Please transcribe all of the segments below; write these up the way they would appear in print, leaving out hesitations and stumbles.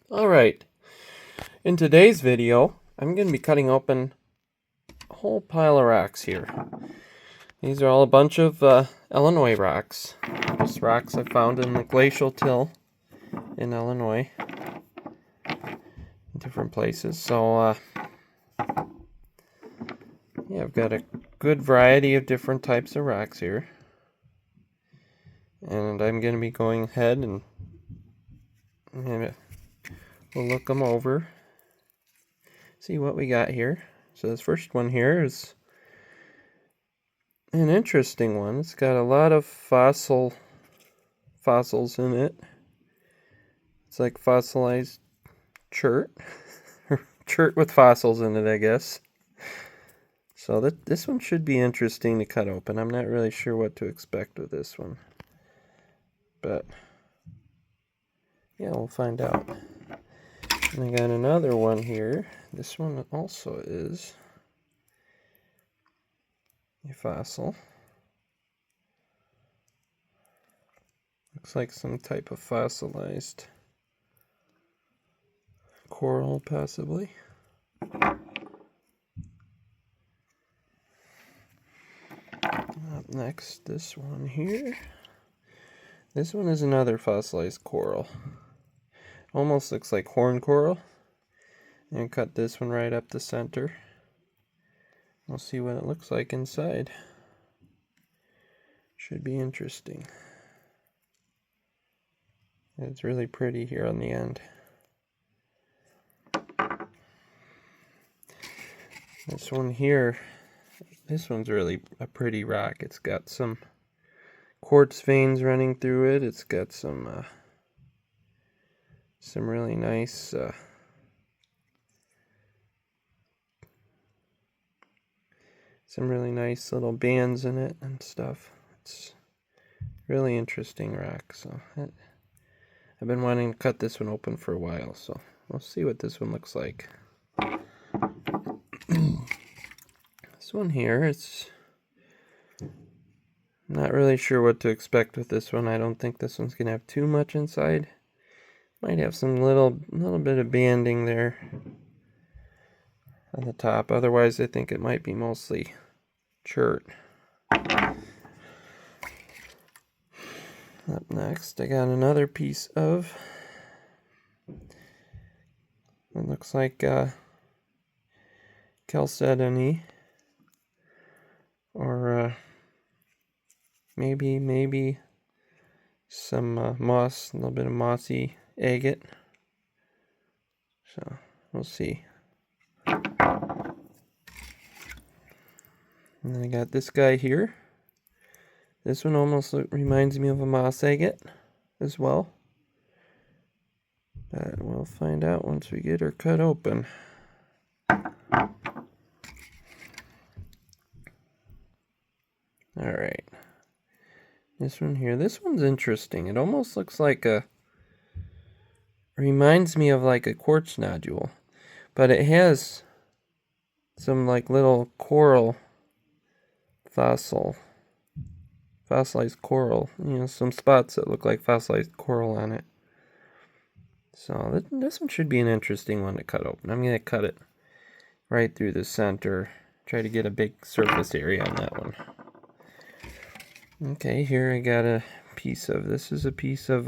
Alright, in today's video, I'm going to be cutting open a whole pile of rocks here. These are all a bunch of Illinois rocks. Just rocks I found in the Glacial till in Illinois. In different places. So, yeah, I've got a good variety of different types of rocks here. And I'm going to be going ahead and we'll look them over. See what we got here. So this first one here is an interesting one. It's got a lot of fossils in it. It's like fossilized chert. Chert with fossils in it, I guess. So this one should be interesting to cut open. I'm not really sure what to expect with this one. But yeah, we'll find out. And I got another one here. This one also is a fossil. Looks like some type of fossilized coral, possibly. Up next, this one here. This one is another fossilized coral. Almost looks like horn coral. And cut this one right up the center. We'll see what it looks like inside. Should be interesting. It's really pretty here on the end. This one here, this one's really a pretty rock. It's got some quartz veins running through it. It's got some really nice little bands in it and stuff. It's really interesting rock. So I've been wanting to cut this one open for a while, so we'll see what this one looks like. This one here, it's not really sure what to expect with this one. I don't think this one's gonna have too much inside. Might have some little bit of banding there on the top. Otherwise, I think it might be mostly chert. Up next, I got another piece of, it looks like chalcedony, or maybe some moss, a little bit of mossy agate. So we'll see. And then I got this guy here. This one almost reminds me of a moss agate as well. But we'll find out once we get her cut open. Alright. This one here. This one's interesting. It almost looks like reminds me of like a quartz nodule. But it has some like little coral fossilized coral, some spots that look like fossilized coral on it. So this one should be an interesting one to cut open. I'm going to cut it right through the center, try to get a big surface area on that one. Okay, here I got a piece of, this is a piece of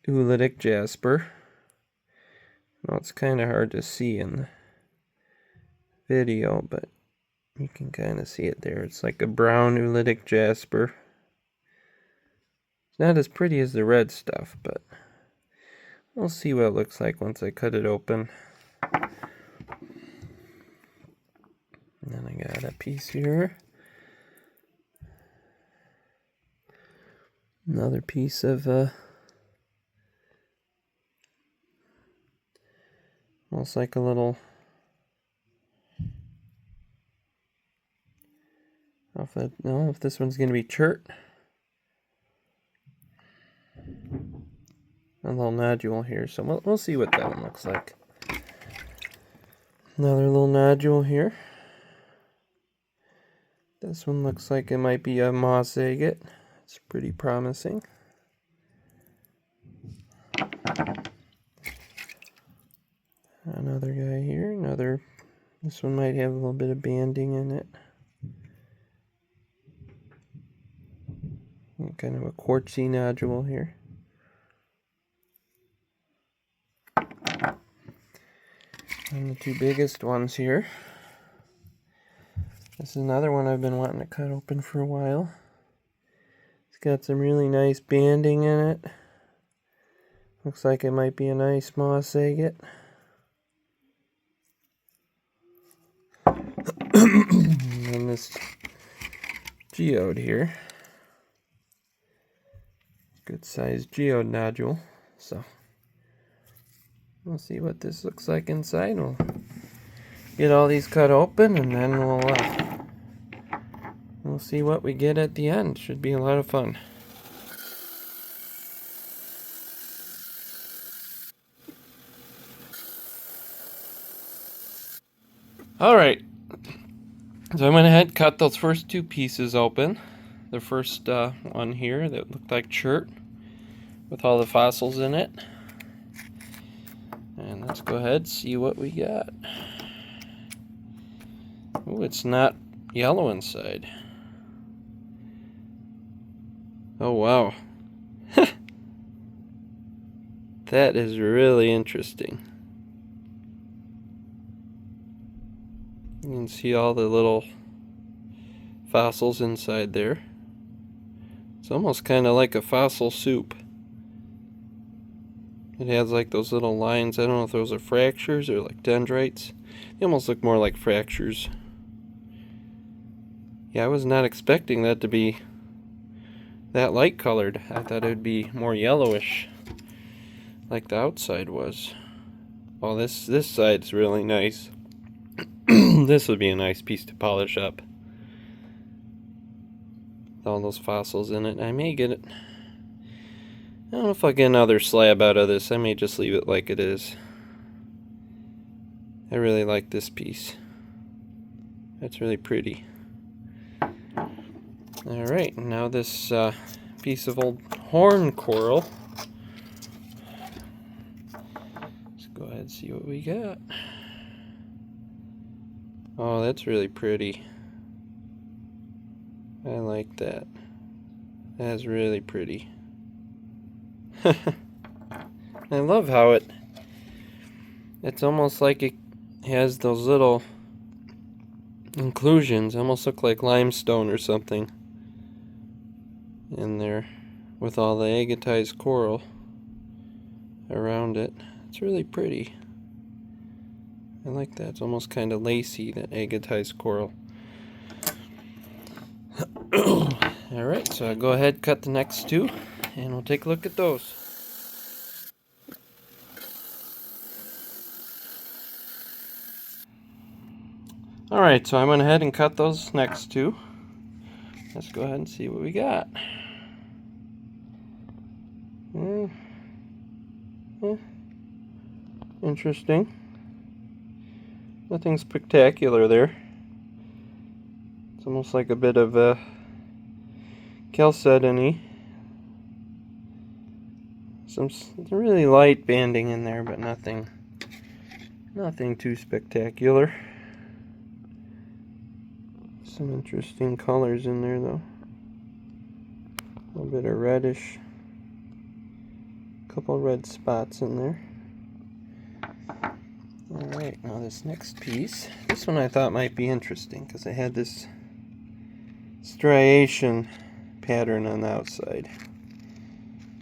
oolitic jasper. Well, it's kind of hard to see in the video, but you can kind of see it there. It's like a brown oolitic jasper. It's not as pretty as the red stuff, but we'll see what it looks like once I cut it open. And then I got a piece here. Another piece of almost like a little, I don't know if this one's going to be chert. A little nodule here, so we'll see what that one looks like. Another little nodule here. This one looks like it might be a moss agate. It's pretty promising. This one might have a little bit of banding in it. Kind of a quartzy nodule here. And the two biggest ones here. This is another one I've been wanting to cut open for a while. It's got some really nice banding in it. Looks like it might be a nice moss agate. And this geode here. Good sized geode nodule. So we'll see what this looks like inside. We'll get all these cut open and then we'll see what we get at the end. Should be a lot of fun. Alright, so I went ahead and cut those first two pieces open. The first one here that looked like chert with all the fossils in it. And let's go ahead and see what we got. Oh, it's not yellow inside. Oh, wow. That is really interesting. You can see all the little fossils inside there. It's almost kind of like a fossil soup. It has like those little lines. I don't know if those are fractures or like dendrites. They almost look more like fractures. Yeah, I was not expecting that to be that light colored. I thought it would be more yellowish like the outside was. Oh, this side's really nice. This would be a nice piece to polish up. With all those fossils in it. I may get it. I don't know if I'll get another slab out of this. I may just leave it like it is. I really like this piece. That's really pretty. Alright, now this piece of old horn coral. Let's go ahead and see what we got. Oh, that's really pretty. I like that. That's really pretty. I love how it's almost like it has those little inclusions, almost look like limestone or something in there with all the agatized coral around it. It's really pretty. I like that. It's almost kind of lacy, that agatized coral. Alright, so I'll go ahead and cut the next two, and we'll take a look at those. Alright, so I went ahead and cut those next two. Let's go ahead and see what we got. Interesting. Nothing spectacular there. It's almost like a bit of a calcedony. Some really light banding in there, but nothing too spectacular. Some interesting colors in there though. A little bit of reddish. A couple red spots in there. Alright, now this next piece. This one I thought might be interesting because it had this striation pattern on the outside.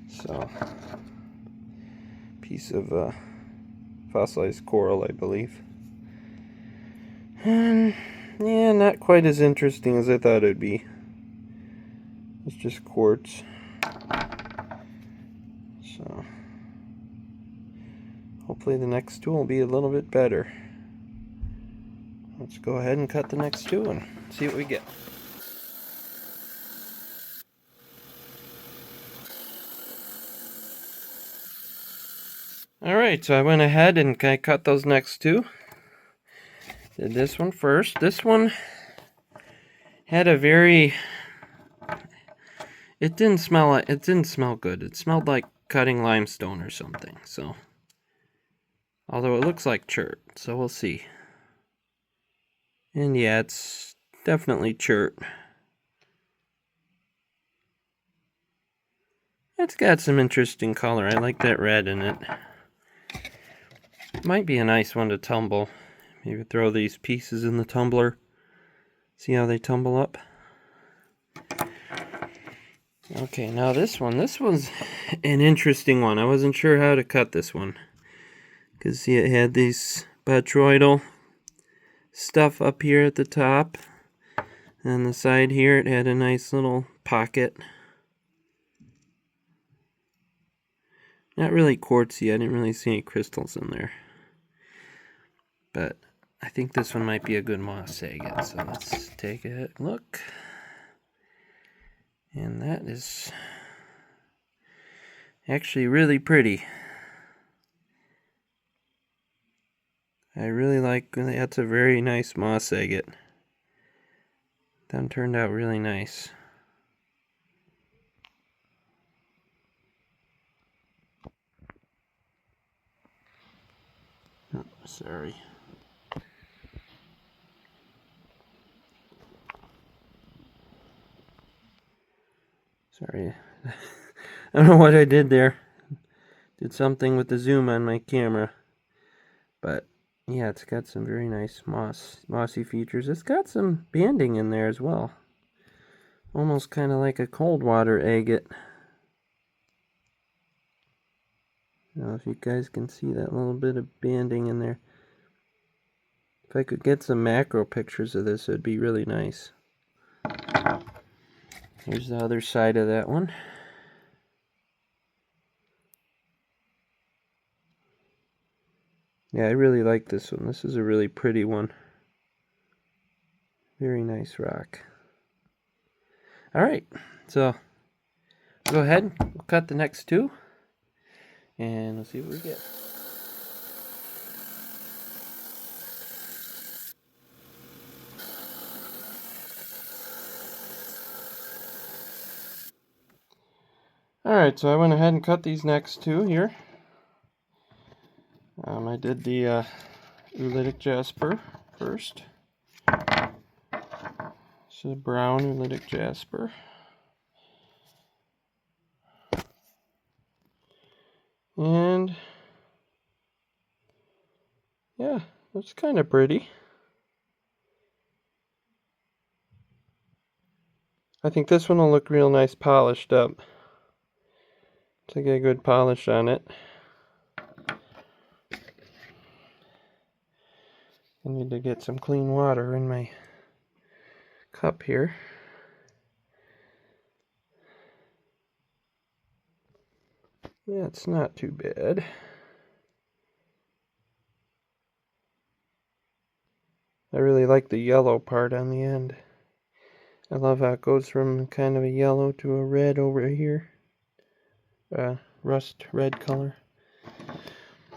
So, piece of fossilized coral, I believe. And yeah, not quite as interesting as I thought it would be. It's just quartz. So, hopefully the next two will be a little bit better. Let's go ahead and cut the next two and see what we get. Alright, so I went ahead and I cut those next two. Did this one first. This one had a very... It didn't smell good. It smelled like cutting limestone or something, so... Although it looks like chert, so we'll see. And yeah, it's definitely chert. It's got some interesting color. I like that red in it. Might be a nice one to tumble. Maybe throw these pieces in the tumbler. See how they tumble up? Okay, now this one's an interesting one. I wasn't sure how to cut this one. Because see, it had these botryoidal stuff up here at the top. And the side here, it had a nice little pocket. Not really quartzy. I didn't really see any crystals in there. But I think this one might be a good moss agate. So let's take a look. And that is actually really pretty. I really like, that's a very nice moss agate. That turned out really nice. Oh, sorry. Sorry. I don't know what I did there. Did something with the zoom on my camera. But yeah, it's got some very nice mossy features. It's got some banding in there as well. Almost kind of like a cold water agate. I don't know if you guys can see that little bit of banding in there. If I could get some macro pictures of this, it would be really nice. Here's the other side of that one. Yeah, I really like this one. This is a really pretty one. Very nice rock. Alright, so go ahead, we'll cut the next two, and we'll see what we get. Alright, so I went ahead and cut these next two here. I did the oolitic jasper first. This is brown oolitic jasper. And yeah, that's kind of pretty. I think this one will look real nice polished up. To get a good polish on it. I need to get some clean water in my cup here. Yeah, it's not too bad. I really like the yellow part on the end. I love how it goes from kind of a yellow to a red over here. Rust red color.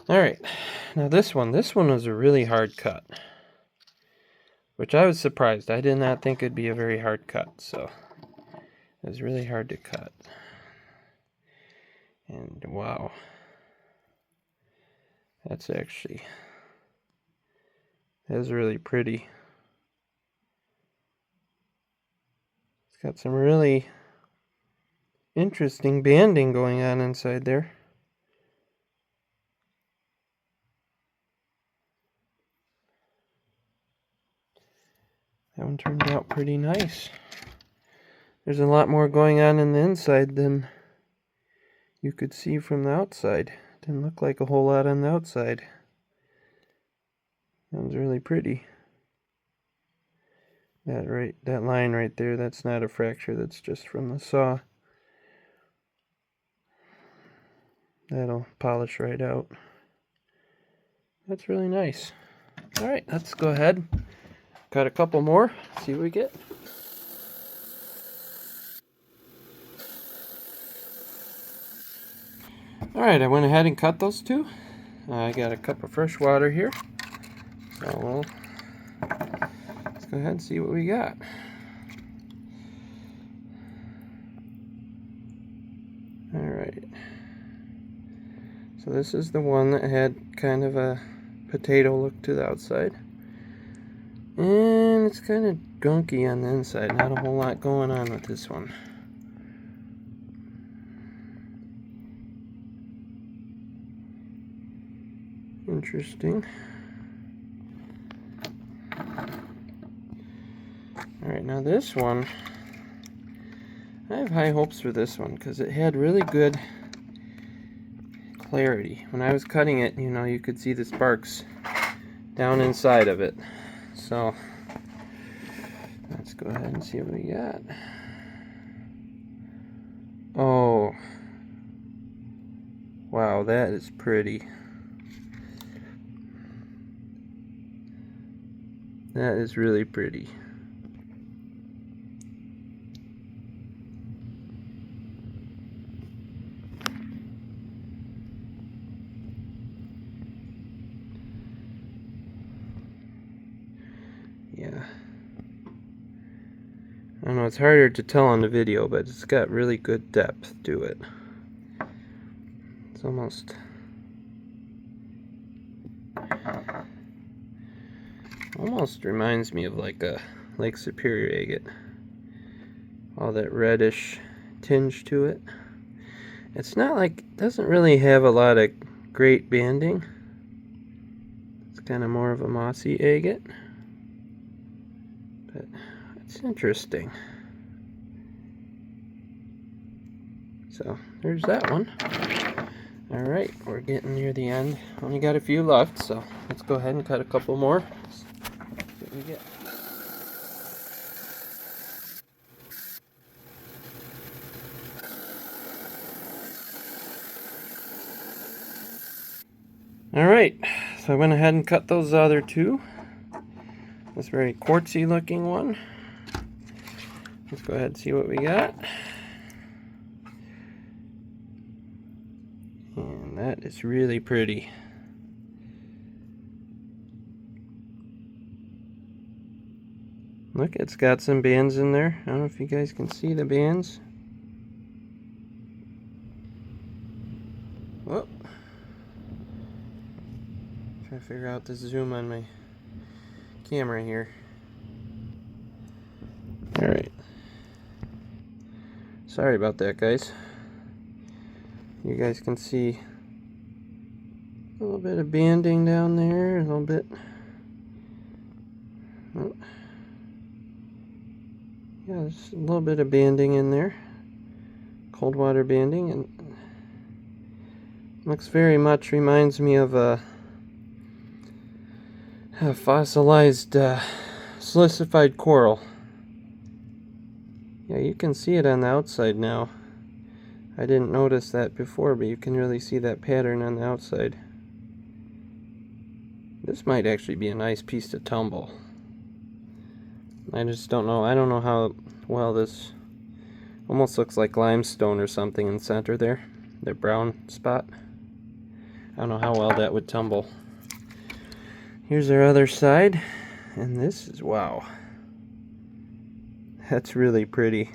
Alright, now this one was a really hard cut. Which I was surprised. I did not think it'd be a very hard cut, so it was really hard to cut. And wow. That's really pretty. It's got some really interesting banding going on inside there. That one turned out pretty nice. There's a lot more going on in the inside than you could see from the outside. Didn't look like a whole lot on the outside. That was really pretty. That line right there, that's not a fracture, that's just from the saw. That'll polish right out. That's really nice. Alright, let's go ahead. Cut a couple more, see what we get. Alright, I went ahead and cut those two. I got a cup of fresh water here. So let's go ahead and see what we got. Alright. So this is the one that had kind of a potato look to the outside. And it's kind of gunky on the inside. Not a whole lot going on with this one. Interesting. Alright, now this one, I have high hopes for this one because it had really good clarity. When I was cutting it, you know, you could see the sparks down inside of it. So let's go ahead and see what we got. Oh, wow, that is pretty. That is really pretty. Yeah. I don't know, it's harder to tell on the video, but it's got really good depth to it. It's almost reminds me of like a Lake Superior agate. All that reddish tinge to it. It's not like, it doesn't really have a lot of great banding. It's kind of more of a mossy agate. But it's interesting. So there's that one. Alright, we're getting near the end. Only got a few left, so let's go ahead and cut a couple more. See what we get. Alright, so I went ahead and cut those other two. This very quartzy looking one. Let's go ahead and see what we got. And that is really pretty. Look, it's got some bands in there. I don't know if you guys can see the bands. Whoop. Trying to figure out the zoom on my camera here. Alright. Sorry about that, guys. You guys can see a little bit of banding down there, a little bit. Oh. Yeah, there's a little bit of banding in there. Cold water banding, and looks very much reminds me of a fossilized silicified coral. Yeah, you can see it on the outside now. I didn't notice that before, but you can really see that pattern on the outside. This might actually be a nice piece to tumble. I just don't know. I don't know how well this almost looks like limestone or something in the center there. The brown spot. I don't know how well that would tumble. Here's our other side. And this is, wow. That's really pretty.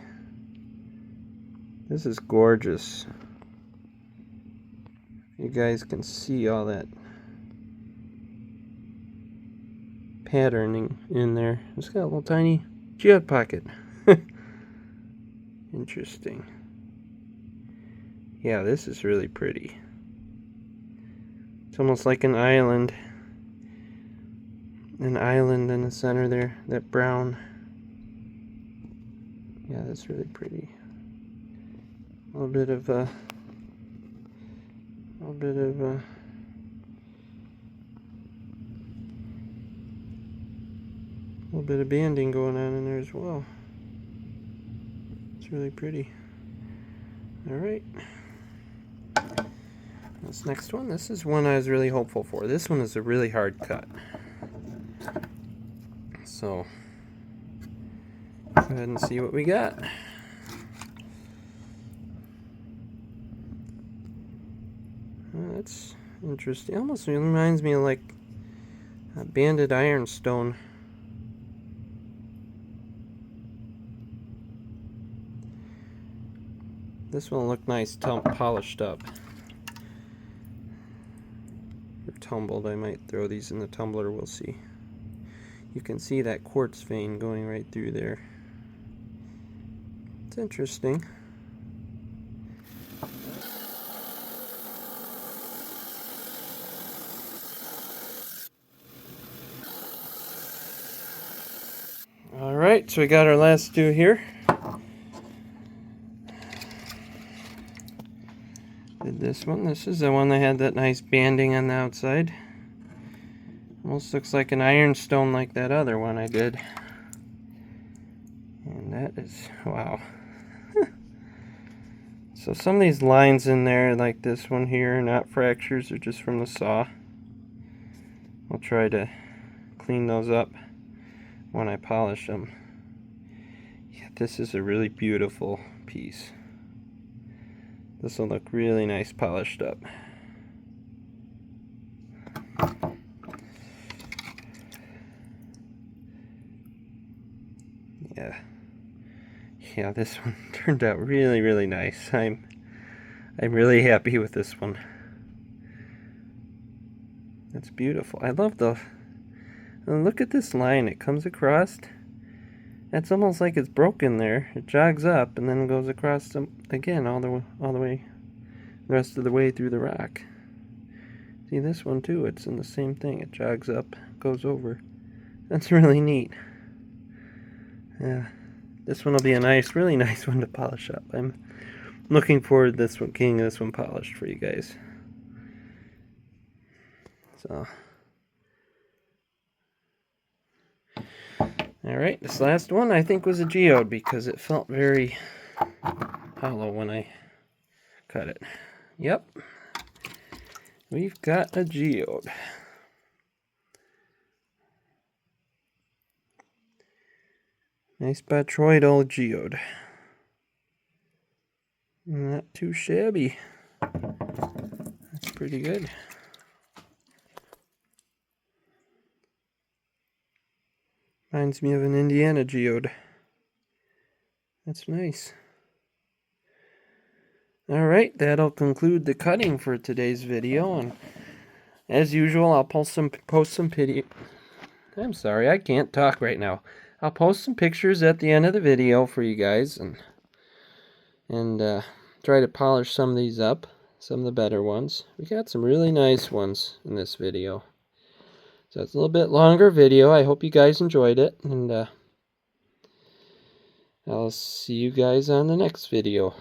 This is gorgeous. You guys can see all that patterning in there. It's got a little tiny geode pocket. Interesting. Yeah, this is really pretty. It's almost like an island. An island in the center there, that brown. Yeah, that's really pretty. A little bit of a little bit of banding going on in there as well. It's really pretty. Alright. This next one, this is one I was really hopeful for. This one is a really hard cut. So, go ahead and see what we got. That's interesting. Almost reminds me of like a banded ironstone. This one will look nice, polished up. Or tumbled. I might throw these in the tumbler, we'll see. You can see that quartz vein going right through there. It's interesting. Alright, so we got our last two here. Did this one. This is the one that had that nice banding on the outside. Almost looks like an ironstone like that other one I did. And that is, wow. So some of these lines in there, like this one here, are not fractures, they're just from the saw. I'll try to clean those up when I polish them. Yeah, this is a really beautiful piece. This will look really nice polished up. Yeah, this one turned out really, really nice. I'm really happy with this one. That's beautiful. I love the look at this line it comes across. It's almost like it's broken there. It jogs up and then goes across again all the way the rest of the way through the rock. See this one too, it's in the same thing. It jogs up, goes over. That's really neat. Yeah. This one will be a nice, really nice one to polish up. I'm looking forward to this one, getting this one polished for you guys. So, alright, this last one I think was a geode because it felt very hollow when I cut it. Yep, we've got a geode. Nice botryoidal geode. Not too shabby. That's pretty good. Reminds me of an Indiana geode. That's nice. Alright, that'll conclude the cutting for today's video, and as usual I'll post some I'm sorry, I can't talk right now. I'll post some pictures at the end of the video for you guys, and try to polish some of these up, some of the better ones. We got some really nice ones in this video. So it's a little bit longer video. I hope you guys enjoyed it, and I'll see you guys on the next video.